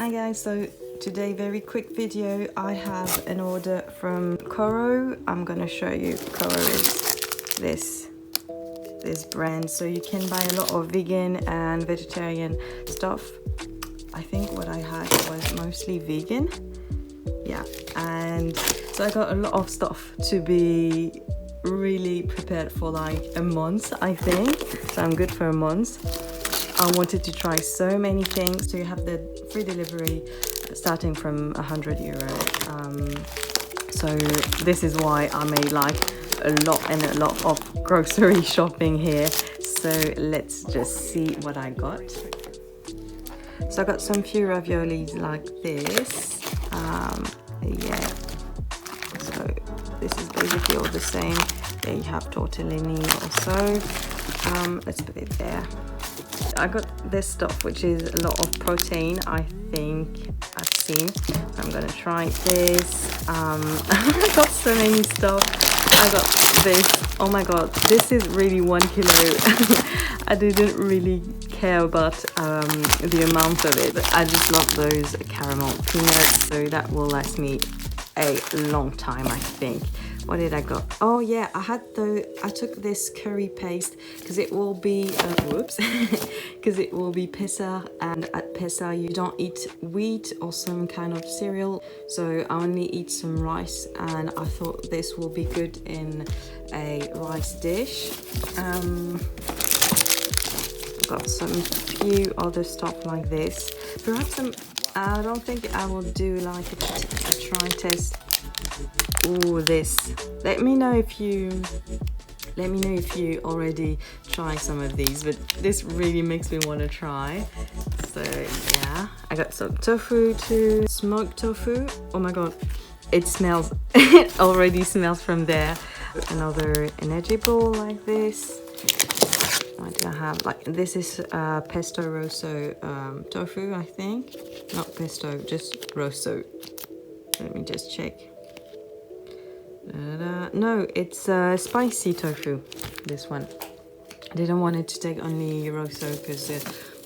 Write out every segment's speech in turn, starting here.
Hi guys, so today very quick video. I have an order from Koro. I'm gonna show you. Koro is this brand, so you can buy a lot of vegan and vegetarian stuff. I think what I had was mostly vegan, yeah, and so I got a lot of stuff to be really prepared for like a month, I think, so I'm good for a month. I wanted to try so many things. So you have the free delivery starting from €100. So this is why I made like a lot of grocery shopping here. So let's just see what I got. So I got some few raviolis like this. Yeah. So this is basically all the same. Then you have tortellini also. Let's put it there. I got this stuff, which is a lot of protein, I think I've seen. So I'm gonna try this. I got so many stuff. I got this. Oh my god, this is really 1 kilo. I didn't really care about the amount of it. I just love those caramel peanuts, so that will last me a long time, I think. What did I got? Oh yeah, I took this curry paste because it will be because it will be pesa, and at pesa you don't eat wheat or some kind of cereal, so I only eat some rice, and I thought this will be good in a rice dish. Got some few other stuff like this. Perhaps I don't think I will do like a try test. Ooh, this. Let me know if you already try some of these, but this really makes me want to try. So yeah, I got some tofu too, smoked tofu. Oh my god, it smells. It already smells from there. Another energy ball like this. What do I have? Like this is pesto rosso tofu, I think. Not pesto, just rosso. Let me just check. No, it's spicy tofu, this one. I didn't want it to take only rosso because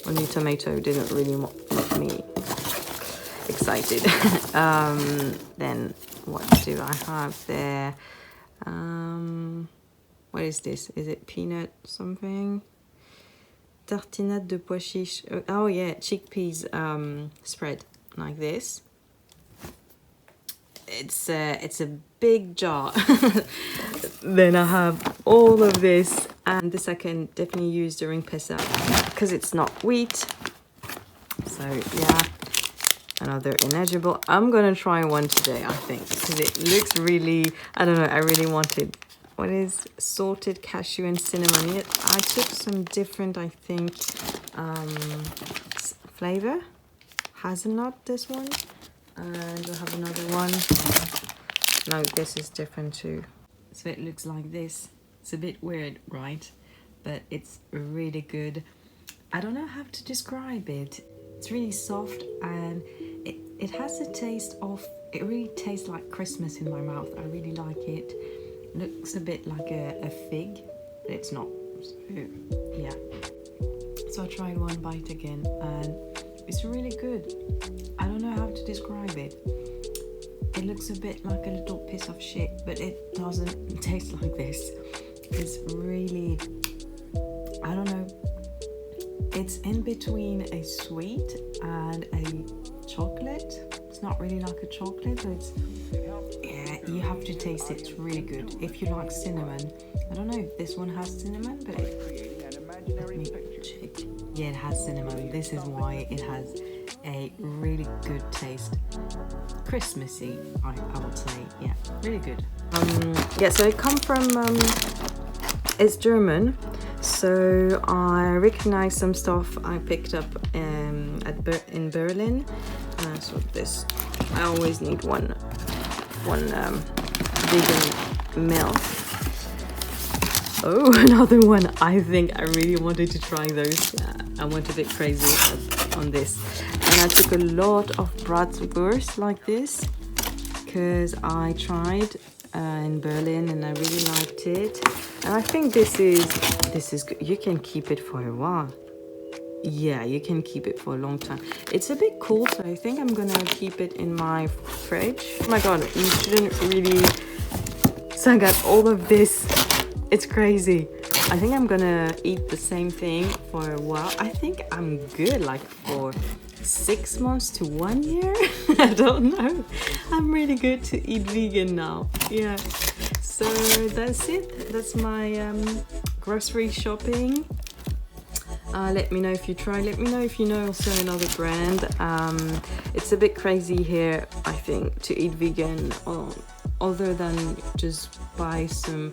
only tomato didn't really make me excited. Then what do I have there? What is this? Is it peanut something? Tartinade de pois chiche. Oh yeah, chickpeas spread like this. It's a big jar. Then I have all of this, and this I can definitely use during Pesach because it's not wheat. So yeah, another inedible. I'm gonna try one today, I think, because it looks really, I don't know, I really wanted. What is salted cashew and cinnamon? I took some different, I think, flavor. Hazelnut, this one. And we'll have another one. No, this is different too. So it looks like this. It's a bit weird, right? But it's really good. I don't know how to describe it. It's really soft, and it has a taste of, it really tastes like Christmas in my mouth. I really like it. Looks a bit like a fig, but it's not. So, yeah. So I tried one bite again, and it's really good. I don't know how to describe it. It looks a bit like a little piece of shit, but it doesn't taste like this. It's really, I don't know. It's in between a sweet and a chocolate. It's not really like a chocolate, but it's, yeah, you have to taste it. It's really good. If you like cinnamon, I don't know if this one has cinnamon, but let me check. Yeah, it has cinnamon. This is why it has a really good taste. Christmassy, I would say. Yeah, really good. Yeah, so it comes from, it's German. So I recognize some stuff I picked up in Berlin. So this, I always need one vegan milk. Oh, another one. I think I really wanted to try those. I went a bit crazy on this. And I took a lot of bratwurst like this because I tried in Berlin and I really liked it. And I think this is good. You can keep it for a while. yeah, you can keep it for a long time. It's a bit cool, so I think I'm gonna keep it in my fridge. Oh my god, you shouldn't really. So I got all of this. It's crazy. I think I'm gonna eat the same thing for a while. I think I'm good, like for 6 months to 1 year. I don't know. I'm really good to eat vegan now. Yeah. So that's it. That's my grocery shopping. Let me know if you try. Let me know if you know also another brand. It's a bit crazy here, I think, to eat vegan, other than just buy some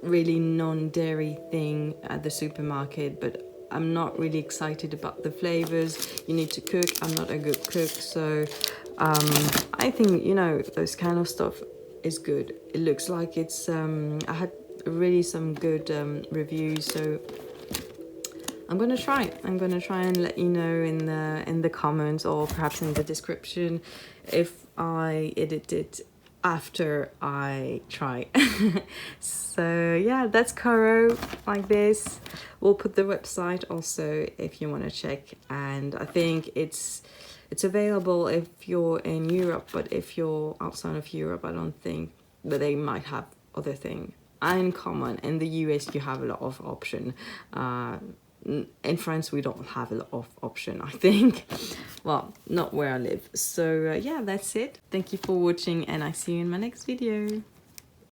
really non-dairy thing at the supermarket. But I'm not really excited about the flavors. You need to cook. I'm not a good cook, so I think, you know, those kind of stuff is good. It looks like it's I had really some good reviews, so I'm gonna try it. I'm gonna try and let you know in the comments or perhaps in the description if I edit it after I try. So yeah, that's Koro, like this. We'll put the website also if you want to check, and I think it's available if you're in Europe, but if you're outside of Europe, I don't think that they might have other thing. In common, in the US you have a lot of option. In France we don't have a lot of option, I think. Well, not where I live. So yeah, that's it. Thank you for watching, and I see you in my next video.